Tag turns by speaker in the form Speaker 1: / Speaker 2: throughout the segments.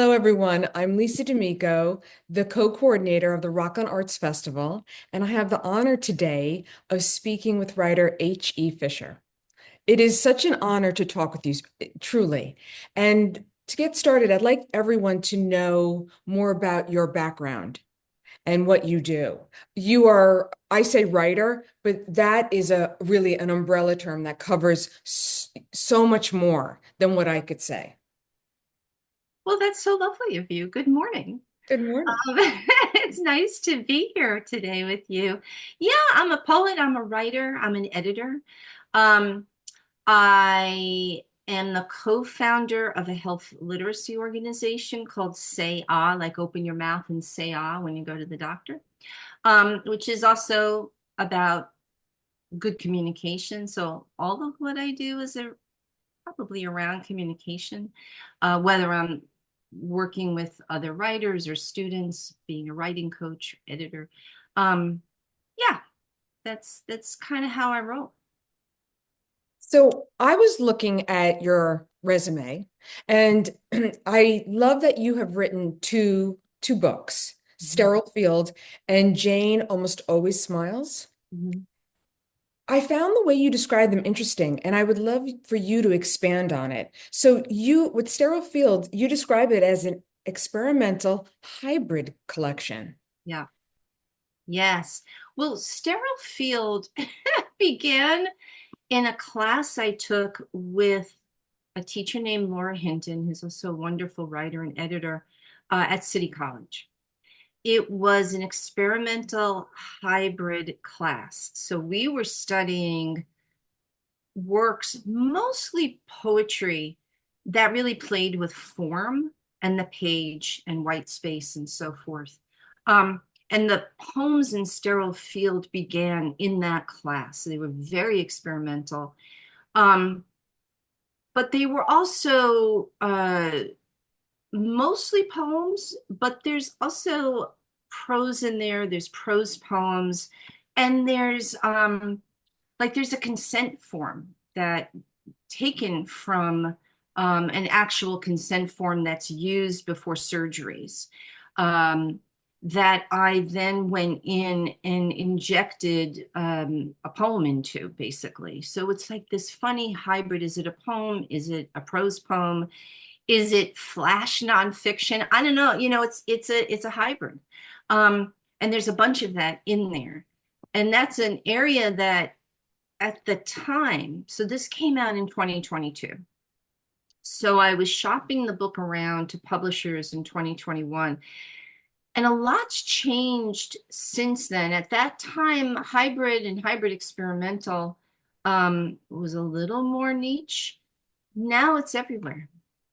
Speaker 1: Hello, everyone. I'm Lisa D'Amico, the co-coordinator of the Rockland Arts Festival, and I have the honor today of speaking with writer H.E. Fisher. It is such an honor to talk with you, truly. And to get started, I'd like everyone to know more about your background and what you do. You are, I say writer, but that is a really an umbrella term that covers so much more than what I could say.
Speaker 2: Well, that's so lovely of you. Good morning.
Speaker 1: Good morning.
Speaker 2: It's nice to be here today with you. Yeah, I'm a poet, I'm a writer, I'm an editor. Um, I am the co-founder of a health literacy organization called Say Ah, like open your mouth and say ah when you go to the doctor, which is also about good communication. So all of what I do is probably around communication, whether I'm working with other writers or students, being a writing coach, editor. Um, yeah, that's kind of how I roll.
Speaker 1: So I was looking at your resume, and I love that you have written two books,
Speaker 2: Mhm.
Speaker 1: Sterile Field and Jane Almost Always Smiles.
Speaker 2: Mhm.
Speaker 1: I found the way you describe them interesting, and I would love for you to expand on it. So you, with Sterile Field, you describe it as an experimental hybrid collection.
Speaker 2: Yeah. Yes. Well, Sterile Field began in a class I took with a teacher named Laura Hinton, who's also a wonderful writer and editor at City College. It was an experimental hybrid class. So we were studying works, mostly poetry, that really played with form and the page and white space and so forth. And the poems in Sterile Field began in that class. They were very experimental. Um, but they were also mostly poems, but there's also prose in there. There's prose poems, and there's a consent form that taken from an actual consent form that's used before surgeries. Um, that I then went in and injected a poem into, basically. So it's like this funny hybrid. Is it a poem? Is it a prose poem? Is it flash nonfiction? I don't know. It's a hybrid, and there's a bunch of that in there, and that's an area that at the time. So this came out in 2022. So I was shopping the book around to publishers in 2021, and a lot's changed since then. At that time, hybrid and hybrid experimental was a little more niche. Now it's everywhere.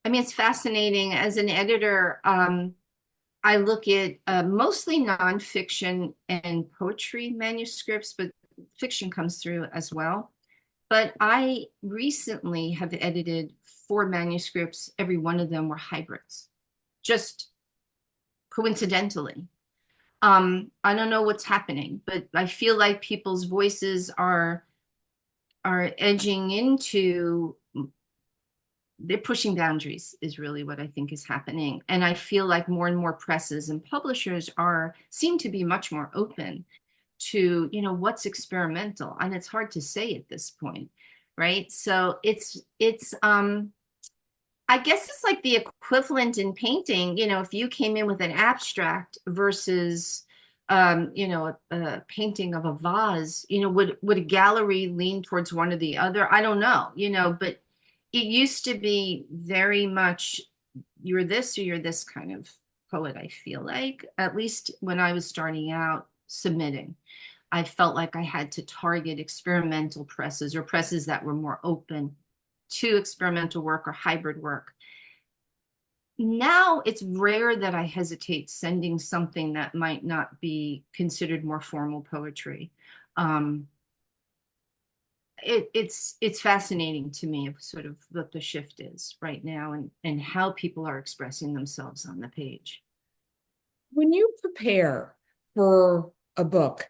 Speaker 2: I mean, it's fascinating. As an editor, I look at mostly nonfiction and poetry manuscripts, but fiction comes through as well. But I recently have edited four manuscripts. Every one of them were hybrids, just coincidentally. I don't know what's happening, but I feel like people's voices are edging into, they're pushing boundaries is really what I think is happening. And I feel like more and more presses and publishers are seem to be much more open to, what's experimental. And it's hard to say at this point, right? So it's I guess it's like the equivalent in painting, if you came in with an abstract versus a painting of a vase, would a gallery lean towards one or the other? I don't know, but it used to be very much you're this or you're this kind of poet, I feel like, at least when I was starting out submitting. I felt like I had to target experimental presses or presses that were more open to experimental work or hybrid work. Now it's rare that I hesitate sending something that might not be considered more formal poetry. Um, it's fascinating to me of sort of what the shift is right now and how people are expressing themselves on the page.
Speaker 1: When you prepare for a book,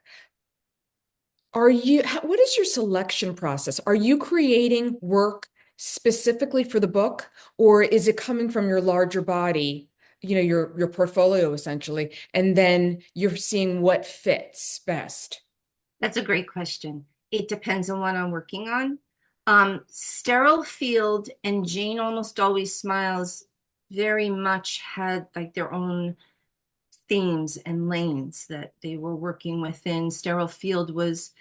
Speaker 1: what is your selection process? Are you creating work specifically for the book, or is it coming from your larger body? your portfolio essentially, and then you're seeing what fits best?
Speaker 2: That's a great question. It depends on what I'm working on. Sterile Field and Jane Almost Always Smiles very much had like their own themes and lanes that they were working within. Sterile Field was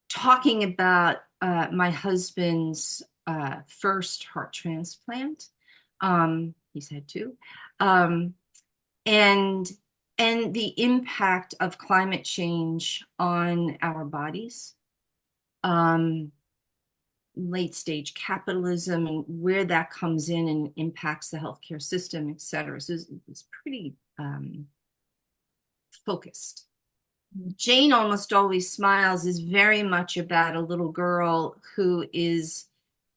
Speaker 2: talking about my husband's first heart transplant. He's had two. Um, and and the impact of climate change on our bodies, um, late stage capitalism and where that comes in and impacts the healthcare system, et cetera. So it's pretty focused. Jane Almost Always Smiles is very much about a little girl who is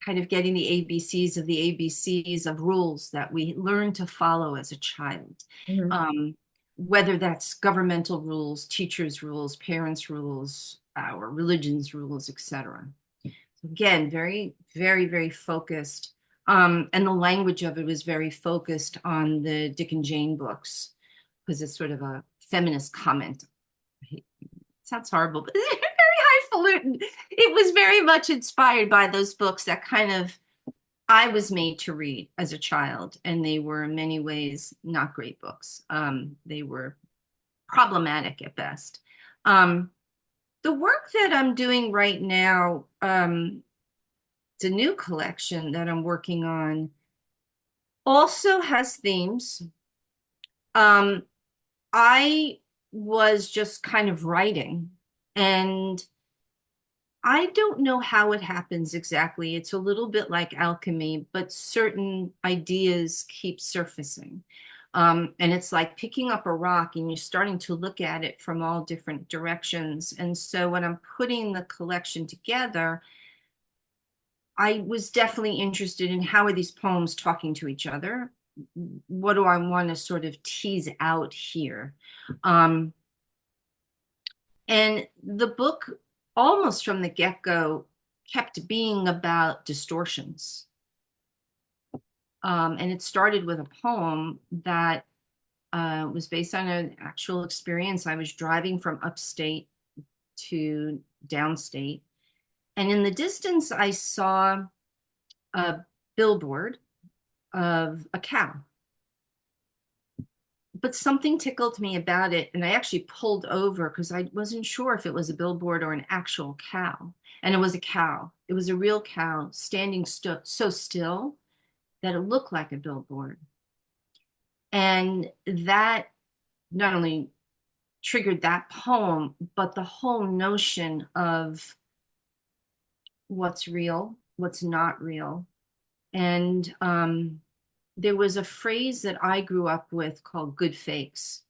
Speaker 2: kind of getting the ABCs of the ABCs of rules that we learn to follow as a child.
Speaker 1: Mhm.
Speaker 2: Whether that's governmental rules, teachers' rules, parents' rules, our religion's rules, etc. Again, very, very, very focused. And the language of it was very focused on the Dick and Jane books because it's sort of a feminist comment. It sounds horrible, but it's very highfalutin. It was very much inspired by those books that kind of I was made to read as a child, and they were in many ways not great books. They were problematic at best. Um, the work that I'm doing right now, it's a new collection that I'm working on, also has themes. Um, I was just kind of writing, and I don't know how it happens exactly. It's a little bit like alchemy, but certain ideas keep surfacing. And it's like picking up a rock and you're starting to look at it from all different directions. And so when I'm putting the collection together, I was definitely interested in how are these poems talking to each other? What do I want to sort of tease out here? Um, and the book, almost from the get-go, kept being about distortions. And it started with a poem that was based on an actual experience. I was driving from upstate to downstate, and in the distance, I saw a billboard of a cow. But something tickled me about it, and I actually pulled over because I wasn't sure if it was a billboard or an actual cow. And it was a cow. It was a real cow standing so still that it looked like a billboard. And that not only triggered that poem, but the whole notion of what's real, what's not real. And there was a phrase that I grew up with called good fakes.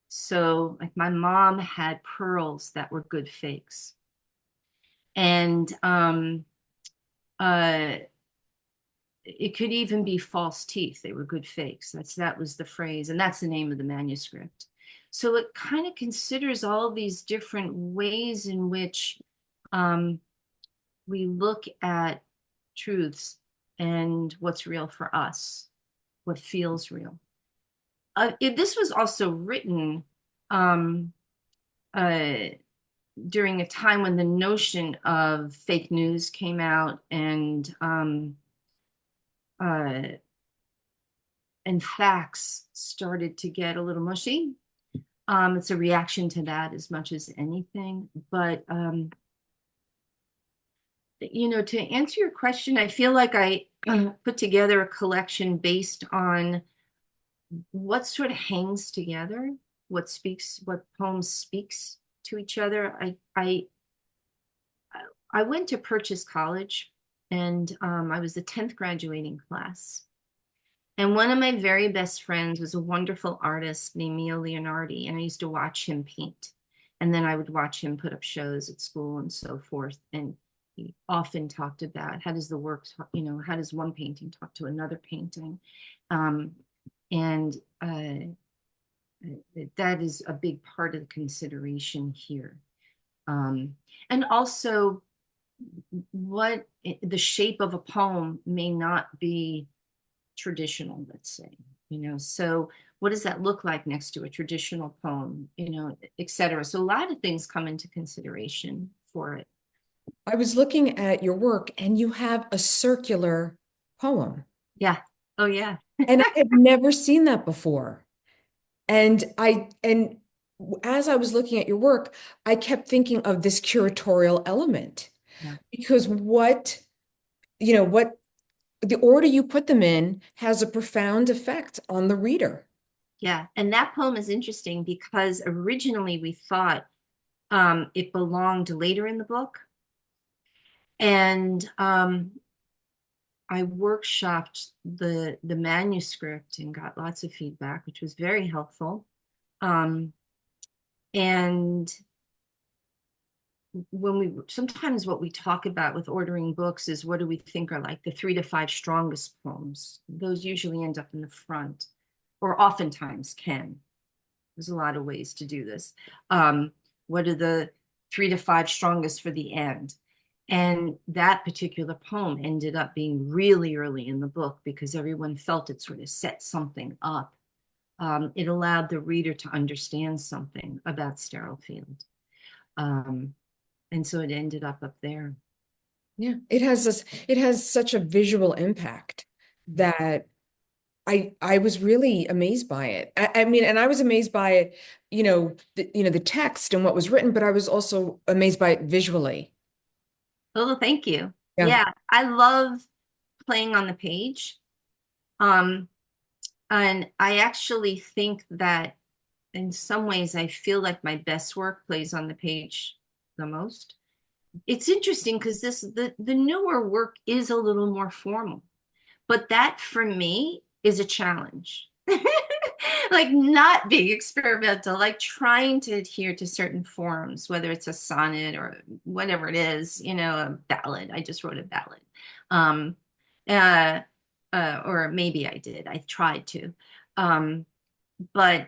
Speaker 2: So, like, my mom had pearls that were good fakes. And uh, it could even be false teeth. They were good fakes. That was the phrase, and that's the name of the manuscript. So it kind of considers all these different ways in which um, we look at truths and what's real for us, what feels real. This was also written um, uh, during a time when the notion of fake news came out uh, and facts started to get a little mushy. It's a reaction to that as much as anything. But to answer your question, I feel like I put together a collection based on what sort of hangs together, what poems speaks to each other. I went to Purchase College, and I was the 10th graduating class. And one of my very best friends was a wonderful artist named Mio Leonardi, and I used to watch him paint. And then I would watch him put up shows at school and so forth. And he often talked about how does the work, how does one painting talk to another painting? Um, and that is a big part of the consideration here. Um, and also, the shape of a poem may not be traditional, let's say. So what does that look like next to a traditional poem, et cetera. So a lot of things come into consideration for it.
Speaker 1: I was looking at your work and you have a circular poem.
Speaker 2: Yeah. Oh, yeah.
Speaker 1: And I had never seen that before. And as I was looking at your work, I kept thinking of this curatorial element
Speaker 2: Yeah.
Speaker 1: because what the order you put them in has a profound effect on the reader.
Speaker 2: Yeah. And that poem is interesting because originally we thought it belonged later in the book. And I workshopped the manuscript and got lots of feedback, which was very helpful. Um, and when we sometimes what we talk about with ordering books is what do we think are like the 3 to 5 strongest poems. Those usually end up in the front, or oftentimes can. There's a lot of ways to do this. What are the 3 to 5 strongest for the end? And that particular poem ended up being really early in the book because everyone felt it sort of set something up. It allowed the reader to understand something about Sterile Field. Um, and so it ended up there.
Speaker 1: Yeah, it has such a visual impact that I was really amazed by it. I mean, and I was amazed by it, the text and what was written, but I was also amazed by it visually.
Speaker 2: Oh, thank you.
Speaker 1: Yeah.
Speaker 2: Yeah, I love playing on the page. Um, and I actually think that in some ways I feel like my best work plays on the page the most. It's interesting because the newer work is a little more formal, but that for me is a challenge. Like not being experimental, like trying to adhere to certain forms, whether it's a sonnet or whatever it is, a ballad. I just wrote a ballad. Um, uh, or maybe I did. I tried to. Um, but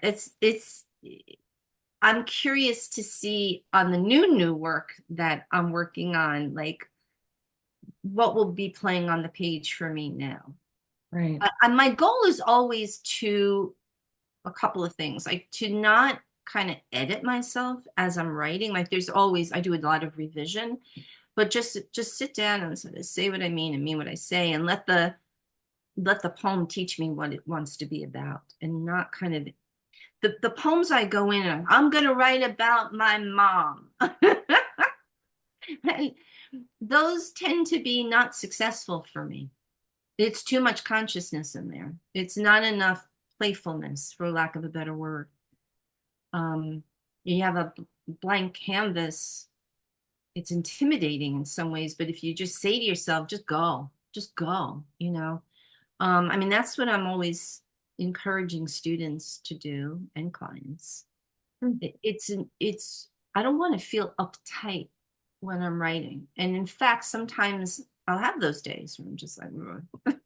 Speaker 2: I'm curious to see on the new work that I'm working on, like what will be playing on the page for me now.
Speaker 1: Right.
Speaker 2: And my goal is always to a couple of things, like to not kind of edit myself as I'm writing. Like there's always, I do a lot of revision, but just sit down and sort of say what I mean and mean what I say, and let the poem teach me what it wants to be about, and not kind of the poems I go in and I'm gonna write about my mom. Those tend to be not successful for me. It's too much consciousness in there. It's not enough playfulness, for lack of a better word. Um, you have a blank canvas. It's intimidating in some ways, but if you just say to yourself, just go. I mean, that's what I'm always encouraging students to do and clients.
Speaker 1: Hmm.
Speaker 2: It's I don't want to feel uptight when I'm writing. And in fact, sometimes I'll have those days where I'm just like, "Ugh,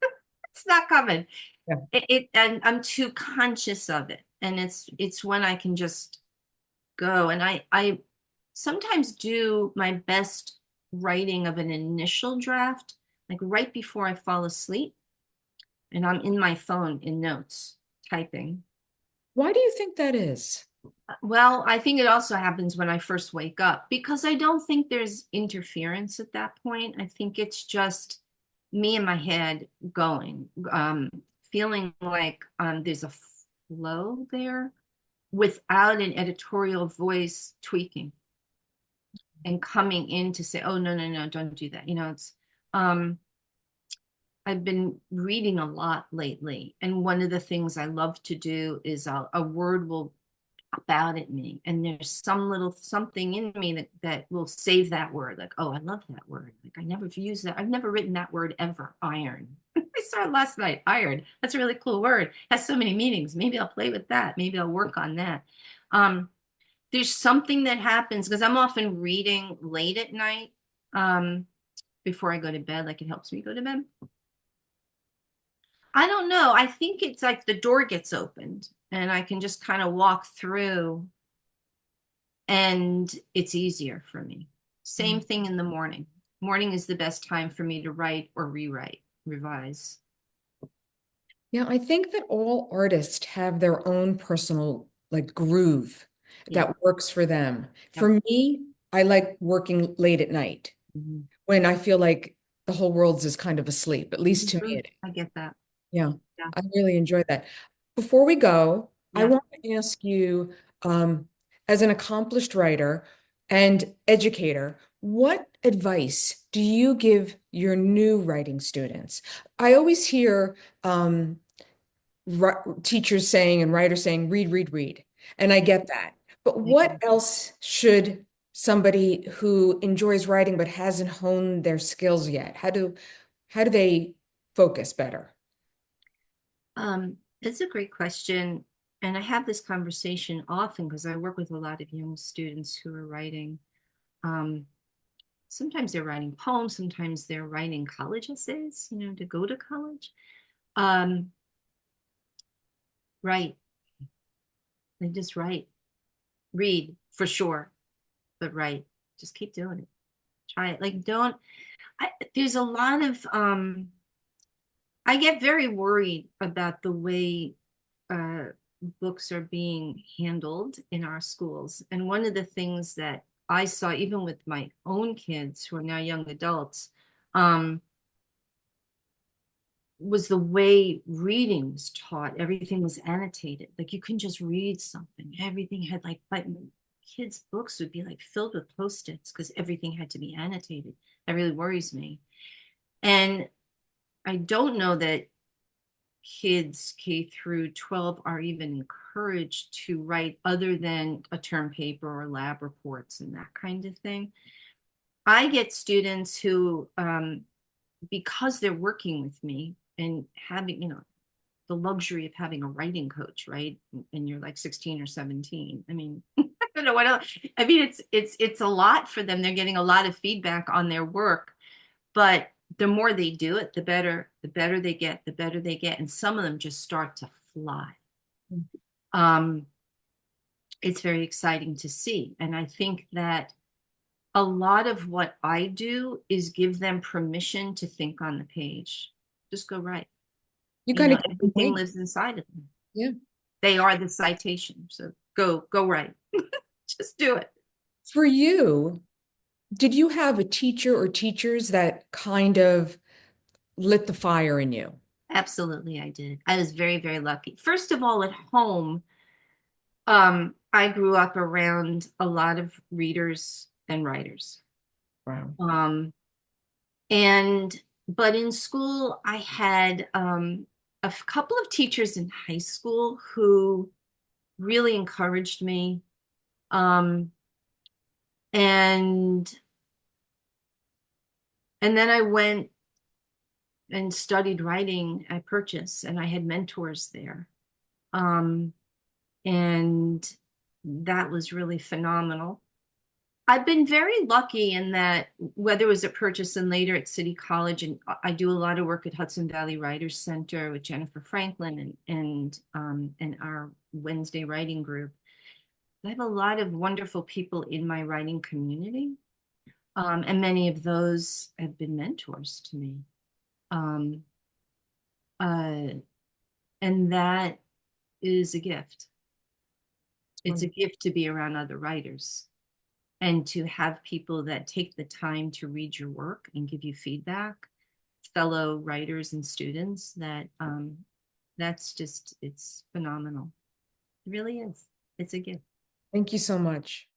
Speaker 2: it's not coming.
Speaker 1: Yeah.
Speaker 2: And I'm too conscious of it. And it's when I can just go. And I sometimes do my best writing of an initial draft, like right before I fall asleep. And I'm in my phone in notes, typing.
Speaker 1: Why do you think that is?
Speaker 2: Well, I think it also happens when I first wake up because I don't think there's interference at that point. I think it's just me in my head going, feeling like there's a flow there without an editorial voice tweaking and coming in to say, oh, no, no, no, don't do that. Um, I've been reading a lot lately. And one of the things I love to do is a word will about at me, and there's some little something in me that will save that word, like, oh, I love that word, like I never used that, I've never written that word ever. Iron. I saw it last night. Iron, that's a really cool word, has so many meanings. Maybe I'll play with that, maybe I'll work on that. There's something that happens because I'm often reading late at night, um before I go to bed, like it helps me go to bed. I don't know, I think it's like the door gets opened and I can just kind of walk through and it's easier for me. Same
Speaker 1: Mm.
Speaker 2: thing in the morning. Morning is the best time for me to write or rewrite, revise.
Speaker 1: Yeah, I think that all artists have their own personal like groove
Speaker 2: Yeah.
Speaker 1: that works for them.
Speaker 2: Yep.
Speaker 1: For me, I like working late at night
Speaker 2: Mhm.
Speaker 1: when I feel like the whole world's just kind of asleep. At least to me
Speaker 2: Mhm.
Speaker 1: it is.
Speaker 2: I get that.
Speaker 1: Yeah,
Speaker 2: Yeah.
Speaker 1: I really enjoy that. Before we go, I
Speaker 2: Yeah.
Speaker 1: want to ask you, um, as an accomplished writer and educator, what advice do you give your new writing students? I always hear teachers saying and writers saying, read, read, read. And I get that. But
Speaker 2: I
Speaker 1: what
Speaker 2: agree.
Speaker 1: else should somebody who enjoys writing but hasn't honed their skills yet, how do they focus better?
Speaker 2: It's a great question. And I have this conversation often because I work with a lot of young students who are writing. Um, Sometimes they're writing poems, sometimes they're writing college essays, to go to college. Um, write, they just write, read for sure, but write. Just keep doing it. Try it. Like, don't, there's a lot of, I get very worried about the way uh, books are being handled in our schools. And one of the things that I saw, even with my own kids who are now young adults, um, was the way reading was taught. Everything was annotated. Like you couldn't just read something. Everything had like, but kids' books would be like filled with post-its because everything had to be annotated. That really worries me. And I don't know that kids K through 12 are even encouraged to write other than a term paper or lab reports and that kind of thing. I get students who, because they're working with me and having, the luxury of having a writing coach, right? And you're like 16 or 17. I mean, I don't know what else. I mean, it's a lot for them. They're getting a lot of feedback on their work, but the more they do it, the better they get, the better they get. And some of them just start to fly. Um, it's very exciting to see. And I think that a lot of what I do is give them permission to think on the page. Just go write.
Speaker 1: You kind of give them
Speaker 2: Everything
Speaker 1: wings.
Speaker 2: lives inside of them.
Speaker 1: Yeah.
Speaker 2: They are the citation. So go write. Just do it.
Speaker 1: For you, did you have a teacher or teachers that kind of lit the fire in you?
Speaker 2: Absolutely, I did. I was very, very lucky. First of all, at home, I grew up around a lot of readers and writers.
Speaker 1: Wow.
Speaker 2: Um, and but in school, I had a couple of teachers in high school who really encouraged me. Um, and and then I went and studied writing at Purchase, and I had mentors there. Um, and that was really phenomenal. I've been very lucky in that whether it was at Purchase and later at City College, and I do a lot of work at Hudson Valley Writers Center with Jennifer Franklin and our Wednesday writing group. I have a lot of wonderful people in my writing community, and many of those have been mentors to me. Um, uh, and that is a gift. It's a gift to be around other writers and to have people that take the time to read your work and give you feedback, fellow writers and students, that's just, it's phenomenal. It really is. It's a gift.
Speaker 1: Thank you so much.